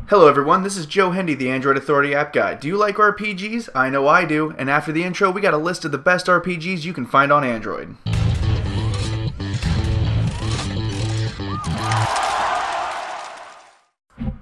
Hello everyone, this is Joe Hendy, the Android Authority App Guy. Do you like RPGs? I know I do, and after the intro we got a list of the best RPGs you can find on Android.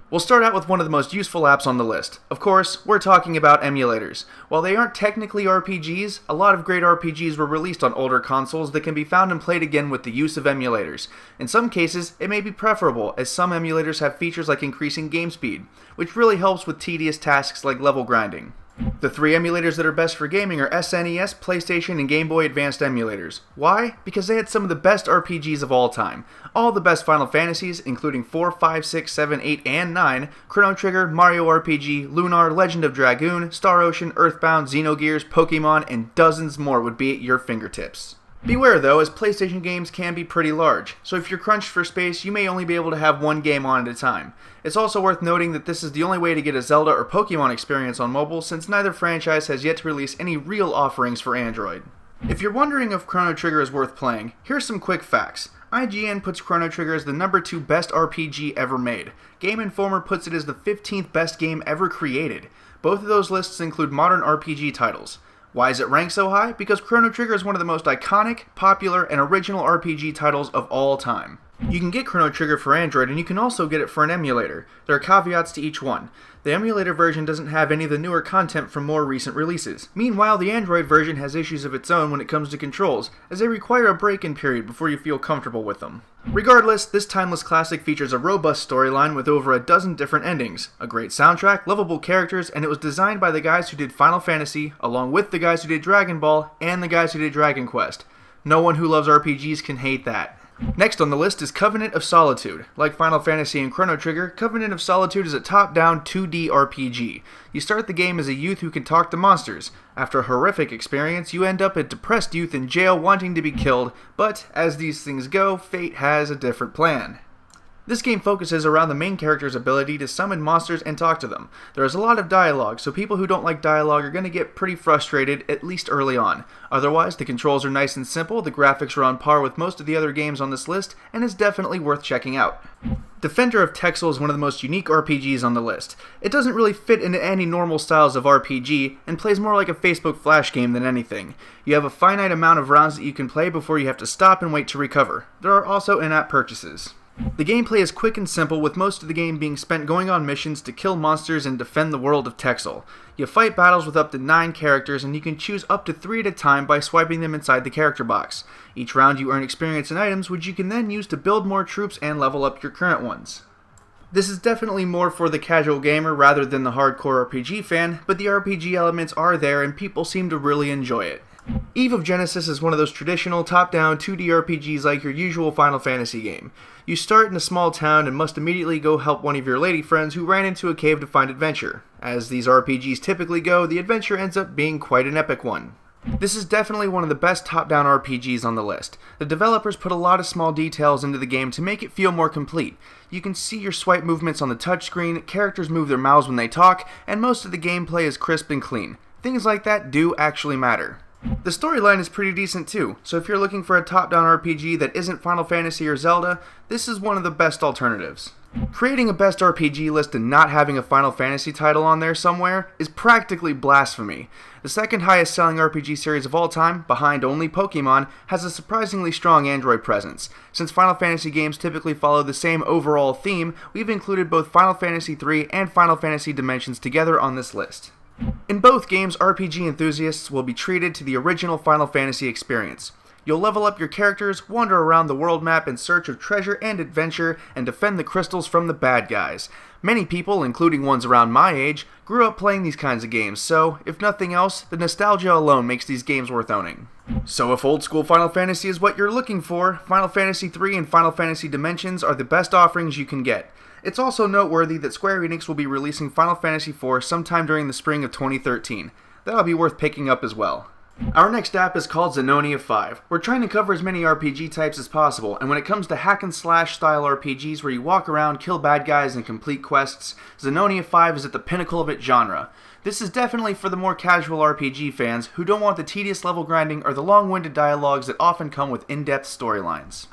We'll start out with one of the most useful apps on the list. Of course, we're talking about emulators. While they aren't technically RPGs, a lot of great RPGs were released on older consoles that can be found and played again with the use of emulators. In some cases, it may be preferable, as some emulators have features like increasing game speed, which really helps with tedious tasks like level grinding. The three emulators that are best for gaming are SNES, PlayStation, and Game Boy Advanced emulators. Why? Because they had some of the best RPGs of all time. All the best Final Fantasies, including 4, 5, 6, 7, 8, and 9, Chrono Trigger, Mario RPG, Lunar, Legend of Dragoon, Star Ocean, Earthbound, Xenogears, Pokemon, and dozens more would be at your fingertips. Beware though, as PlayStation games can be pretty large, so if you're crunched for space, you may only be able to have one game on at a time. It's also worth noting that this is the only way to get a Zelda or Pokemon experience on mobile, since neither franchise has yet to release any real offerings for Android. If you're wondering if Chrono Trigger is worth playing, here's some quick facts. IGN puts Chrono Trigger as the number 2 best RPG ever made. Game Informer puts it as the 15th best game ever created. Both of those lists include modern RPG titles. Why is it ranked so high? Because Chrono Trigger is one of the most iconic, popular, and original RPG titles of all time. You can get Chrono Trigger for Android, and you can also get it for an emulator. There are caveats to each one. The emulator version doesn't have any of the newer content from more recent releases. Meanwhile, the Android version has issues of its own when it comes to controls, as they require a break-in period before you feel comfortable with them. Regardless, this timeless classic features a robust storyline with over a dozen different endings, a great soundtrack, lovable characters, and it was designed by the guys who did Final Fantasy, along with the guys who did Dragon Ball, and the guys who did Dragon Quest. No one who loves RPGs can hate that. Next on the list is Covenant of Solitude. Like Final Fantasy and Chrono Trigger, Covenant of Solitude is a top-down 2D RPG. You start the game as a youth who can talk to monsters. After a horrific experience, you end up a depressed youth in jail wanting to be killed, but as these things go, fate has a different plan. This game focuses around the main character's ability to summon monsters and talk to them. There is a lot of dialogue, so people who don't like dialogue are going to get pretty frustrated, at least early on. Otherwise, the controls are nice and simple, the graphics are on par with most of the other games on this list, and is definitely worth checking out. Defender of Texel is one of the most unique RPGs on the list. It doesn't really fit into any normal styles of RPG, and plays more like a Facebook Flash game than anything. You have a finite amount of rounds that you can play before you have to stop and wait to recover. There are also in-app purchases. The gameplay is quick and simple, with most of the game being spent going on missions to kill monsters and defend the world of Texel. You fight battles with up to 9 characters, and you can choose up to 3 at a time by swiping them inside the character box. Each round you earn experience and items, which you can then use to build more troops and level up your current ones. This is definitely more for the casual gamer rather than the hardcore RPG fan, but the RPG elements are there and people seem to really enjoy it. Eve of Genesis is one of those traditional top-down 2D RPGs like your usual Final Fantasy game. You start in a small town and must immediately go help one of your lady friends who ran into a cave to find adventure. As these RPGs typically go, the adventure ends up being quite an epic one. This is definitely one of the best top-down RPGs on the list. The developers put a lot of small details into the game to make it feel more complete. You can see your swipe movements on the touchscreen, characters move their mouths when they talk, and most of the gameplay is crisp and clean. Things like that do actually matter. The storyline is pretty decent too, so if you're looking for a top-down RPG that isn't Final Fantasy or Zelda, this is one of the best alternatives. Creating a best RPG list and not having a Final Fantasy title on there somewhere is practically blasphemy. The second highest selling RPG series of all time, behind only Pokemon, has a surprisingly strong Android presence. Since Final Fantasy games typically follow the same overall theme, we've included both Final Fantasy III and Final Fantasy Dimensions together on this list. In both games, RPG enthusiasts will be treated to the original Final Fantasy experience. You'll level up your characters, wander around the world map in search of treasure and adventure, and defend the crystals from the bad guys. Many people, including ones around my age, grew up playing these kinds of games, so, if nothing else, the nostalgia alone makes these games worth owning. So if old school Final Fantasy is what you're looking for, Final Fantasy III and Final Fantasy Dimensions are the best offerings you can get. It's also noteworthy that Square Enix will be releasing Final Fantasy IV sometime during the spring of 2013. That'll be worth picking up as well. Our next app is called Zenonia 5. We're trying to cover as many RPG types as possible, and when it comes to hack and slash style RPGs where you walk around, kill bad guys, and complete quests, Zenonia 5 is at the pinnacle of its genre. This is definitely for the more casual RPG fans who don't want the tedious level grinding or the long-winded dialogues that often come with in-depth storylines.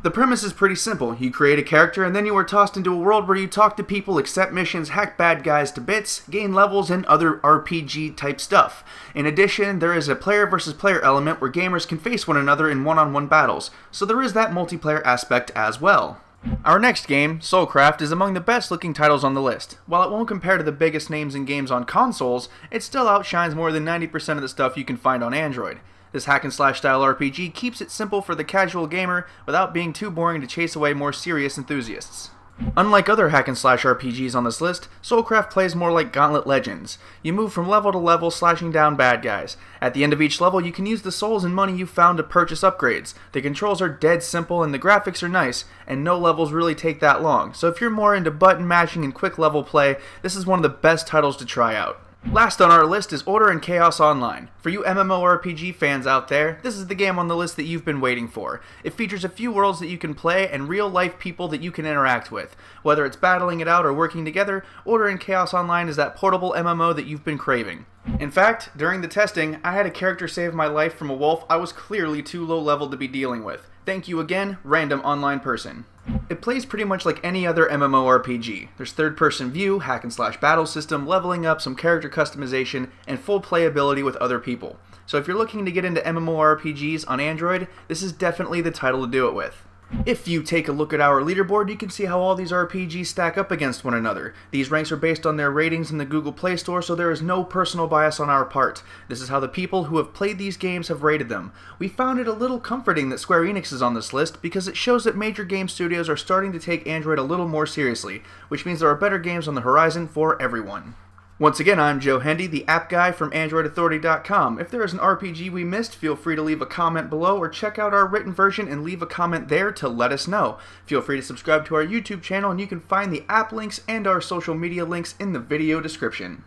The premise is pretty simple. You create a character and then you are tossed into a world where you talk to people, accept missions, hack bad guys to bits, gain levels, and other RPG type stuff. In addition, there is a player versus player element where gamers can face one another in one-on-one battles, so there is that multiplayer aspect as well. Our next game, SoulCraft, is among the best looking titles on the list. While it won't compare to the biggest names in games on consoles, it still outshines more than 90% of the stuff you can find on Android. This hack-and-slash style RPG keeps it simple for the casual gamer without being too boring to chase away more serious enthusiasts. Unlike other hack-and-slash RPGs on this list, SoulCraft plays more like Gauntlet Legends. You move from level to level, slashing down bad guys. At the end of each level, you can use the souls and money you found to purchase upgrades. The controls are dead simple and the graphics are nice, and no levels really take that long, so if you're more into button mashing and quick level play, this is one of the best titles to try out. Last on our list is Order and Chaos Online. For you MMORPG fans out there, this is the game on the list that you've been waiting for. It features a few worlds that you can play and real-life people that you can interact with. Whether it's battling it out or working together, Order and Chaos Online is that portable MMO that you've been craving. In fact, during the testing, I had a character save my life from a wolf I was clearly too low level to be dealing with. Thank you again, random online person. It plays pretty much like any other MMORPG. There's third-person view, hack-and-slash battle system, leveling up, some character customization, and full playability with other people. So if you're looking to get into MMORPGs on Android, this is definitely the title to do it with. If you take a look at our leaderboard, you can see how all these RPGs stack up against one another. These ranks are based on their ratings in the Google Play Store, so there is no personal bias on our part. This is how the people who have played these games have rated them. We found it a little comforting that Square Enix is on this list because it shows that major game studios are starting to take Android a little more seriously, which means there are better games on the horizon for everyone. Once again, I'm Joe Hendy, the app guy from AndroidAuthority.com. If there is an RPG we missed, feel free to leave a comment below or check out our written version and leave a comment there to let us know. Feel free to subscribe to our YouTube channel and you can find the app links and our social media links in the video description.